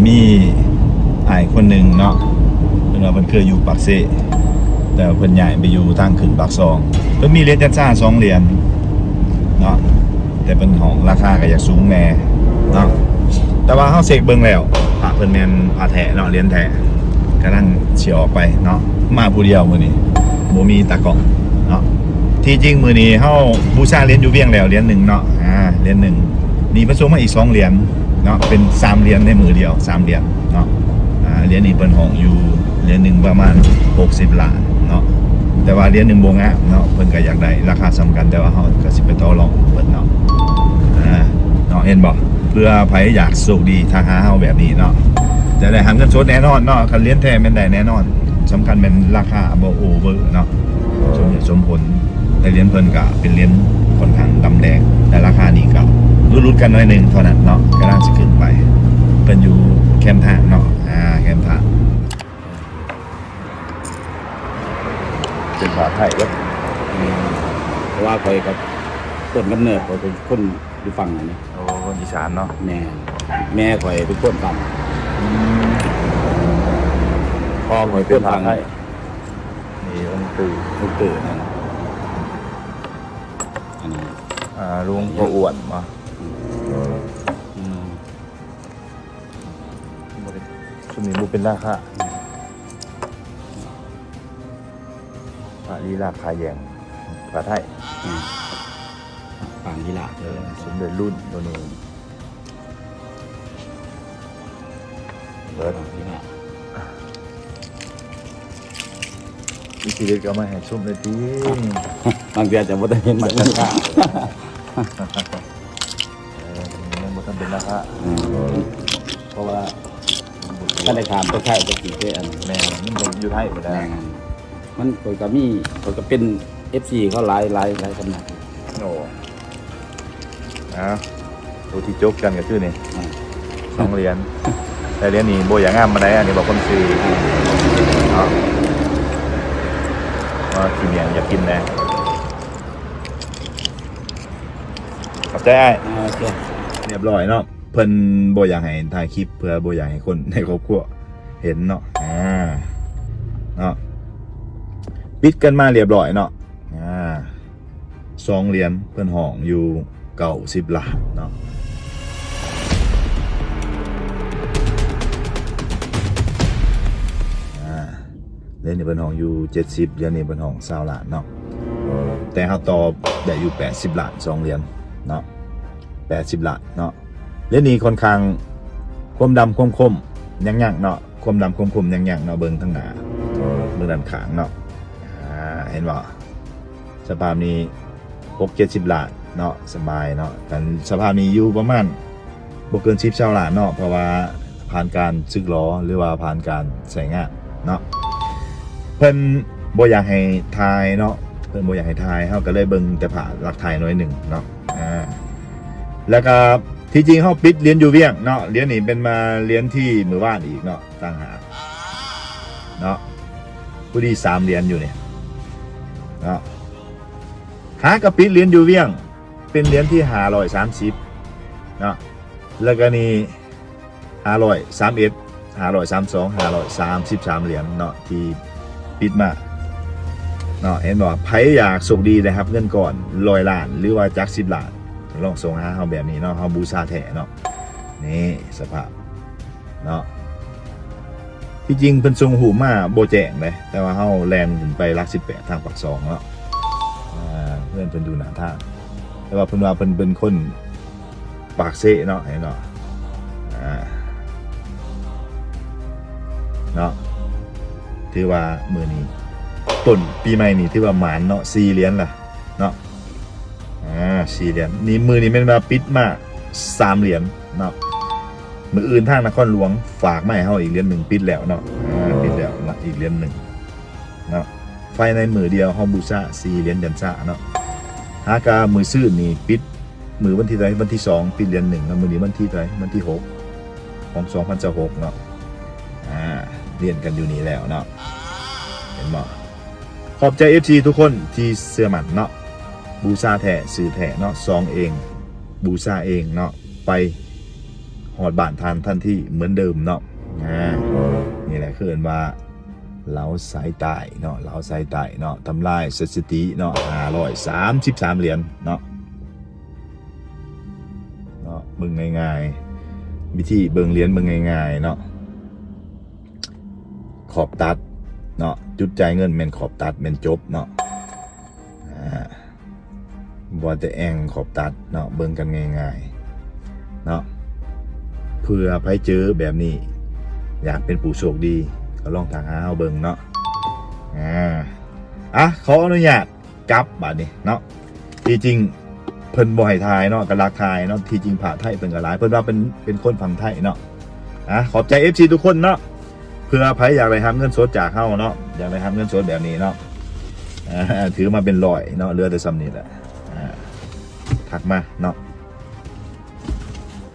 มีอ้ายคนหนึ่งเนาะเพิ่นว่าเพิ่นเคยอยู่ปากเซแต่เพิ่นย้ายไปอยู่ทางขึ้นปากซองเพิ่นมีเหรียญจันซ่า2เหรียญเนาะแต่เป็นของราคาก็อยากสูงแน่เนาะแต่ว่าเฮาเสกเบิ่งแล้วพระเพิ่นแม่นพระแท้เนาะเหรียญแท้กำลังสิออกไปเนาะมาผู้เดียวมื้อนี้บ่มีตากล้องเนาะที่จริงมื้อนี้เฮาบูชาเหรียญอยู่เวียงแล้วเหรียญหนึ่งเนาะเหรียญหนึ่งนี่ผสมมาอีก2เหรียญเนาะเป็น3เหรียญในมือเดียว3เหรียญเนาะเหรียญนี้เพิ่นห้องอยู่เหรียญหนึ่งประมาณ60 ล้านเนาะแต่ว่าเหรียญหนึ่งบ่งามเนาะเพิ่นก็อยากได้ราคาสำคัญแต่ว่าเฮาก็สิไปต่อรองเพิ่นเนาะเนาะเห็นบ่เพื่อไผอยากโชคดีถ้าหาเฮาแบบนี้เนาะจะได้หาเงินสดแน่นอนเนาะคันเหรียญแท้แม่นได้แน่นอนสำคัญเป็นราคาบ่โอเวอร์เนาะสมเหตุสมผลแต่เหรียญเพิ่นก็เป็นเหรียญค่อนข้างดำแดงแต่ราคานี้ก็รุดๆกันหน่อยนึงเท่านั้นเนาะกำลังสิขึ้นไปเป็นอยู่แคมป์ทางเนาะแคมป์ทางเป็นภาษาไทยครับเพราะว่าคอยกับต้นกำเนิดคอยเป็นคนอยู่ฝั่งนั้นนี่ โอ้คนอีสานเนาะแม่คอยเป็นคนฝั่งพ่อคอยเป็นฝั่งนี่องค์ปู่นั่นอันนี้ลุงพ่ออ้วนมาชุดนี้บุเป็นราคาลีลาคาแยงภาษาไทยฝั่งยีราสมเด็จรุ่นตัวนี้เบิร์ดยีราวิธีเด็กเอามาให้ชมเลยทีบางทีอาจจะไม่ได้เห็นมันราคามันบ่ทันเป็นราคาเพราะว่าถ้าได้ถามก็ใช่ก็กี่เท่อันแม่มันอยู่ไทยหมดแล้วมันคอยกับมีคอยกับเป็น FC เขาหลายขนาดโอ้ดูที่จบกันกับชื่อนี่2เหรียญแต่เหรียญนี้โบอย่างงามมาได้อันนี้บอกคนซื้อว่าทีเมียอยากกินนะขอบใจเรียบร้อยเนาะเพิ่นโบอยากให้ถ่ายคลิปเพื่อโบอยากให้คนในครอบครัวเห็นเนาะเนาะปิดกันมาเรียบร้อยเนาะ2เหรียญเพิ่นห้องอยู่90 ล้านเนาะเหรียญนี้เพิ่นห้องอยู่70เหรียญนี้เพิ่นห้อง20 ล้านเนาะแต่เฮาตอบได้อยู่80 ล้าน2เหรียญเนาะ80 ล้านเนาะเหรียญนี้ค่อนข้างความดำความคมยังๆเนาะความดำความคมยังๆเนาะเบิ่งทั้งหน้าเบิ่งด้านข้างเนาะเห็นบ่สภาพนี้60-70 ล้านเนาะสบายเนาะกันสภาพนี้อยู่ประมาณบ่เกิน10 ล้านเนาะเพราะว่าผ่านการซึกล้อหรือว่าผ่านการใช้งานเนาะเพิ่นบ่อยากให้ทายเนาะเพิ่นบ่อยากให้ทายเฮาก็เลยเบิ่งแต่ผ่าหลักทายหน่อยหนึ่งเนาะแล้วก็ที่จริงเฮาปิดเหรียญอยู่เวียงเนาะเหรียญนี้เป็นมาเหรียญที่มื้อวานอีกเนาะต่างหากเนาะผู้ดี3เหรียญอยู่เนี่ยเนาะหากระปิดเหรียญอยู่เวียงเป็นเหรียญที่530เนาะแล้วก็นี่531 532 533เหรียญเนาะที่ปิดมาเนาะเห็นบ่ไผอยากโชคดีนะครับเงินก่อน100 ล้านหรือว่าจัก10 ล้านลองส่งหาเฮาแบบนี้เนาะเฮาบูชาแท้เนาะนี่สภาพเนาะที่จริงเพิ่นส่งหูมาบ่แจ้งเลยแต่ว่าเฮาแล่นขึ้นไปหลัก18ทางปากซองเนาะเพื่อนเพิ่นดูหน้าทางแต่ว่าเพิ่นว่าเพิ่นเป็นคนปากเซ่เนาะเห็นเนาะเนาะถือว่ามื้อนี้ต้นปีใหม่นี่ถือว่าหมานเนาะ4เหรียญล่ะเนาะ4เหรียญนี่มื้อนี้แม่นว่าปิดมา3เหรียญเนาะมื้ออื่นทางนครหลวงฝากมาให้เฮาอีกเหรียญนึงปิดแล้วเนาะปิดแล้วอีกเหรียญนึงเนาะไฟในมือเดียวเฮาบูชา4เหรียญจันซ่าเนาะหากามือซื่อนี่ปิดมือวันที่ใดวันที่2ปิดเหรียญ1แล้วมื้อนี้วันที่ใดวันที่6ของ2026เนาะเรียนกันอยู่นี่แล้วเนาะเห็นบ่ขอบใจ FC ทุกคนที่เชื่อมั่นเนาะบูชาแท้ซื้อแท้เนาะซองเองบูชาเองเนาะไป หอดบ้านท่านที่เหมือนเดิมเนาะนี่แหละคือเอิ้นว่าเหลาสายใต้เนาะเหลาสายใต้เนาะทำลายสถิติเนาะ533 เหรียญเนาะเบิ่งง่ายๆวิธีเบิ่งเหรียญเบิ่งง่ายๆเนาะขอบตัดเนาะจุดจ่ายเงินแม่นขอบตัดแม่นจบเนาะบ่แต่แองขอบตัดเนาะเบิ่งกันง่ายๆเนาะเพื่อไปเจอแบบนี้อยากเป็นผู้โชคดีก็ลองทางหาเอาเบิ่งเนาะขออนุญาตกลับบัดนี้เนาะที่จริงเพิ่นบ่ให้ทายเนาะก็รักทายเนาะที่จริงพระไทยเพิ่นก็หลายเพิ่นว่าเป็นคนฝั่งไทยเนาะขอบใจ FC ทุกคนเนาะเพื่อไผอยากได้รับเงินสดจากเฮาเนาะอยากได้รับเงินสดแบบนี้เนาะถือมาเป็น100เนาะเหลือแต่ซ้ำนี้แหละทักมาเนาะ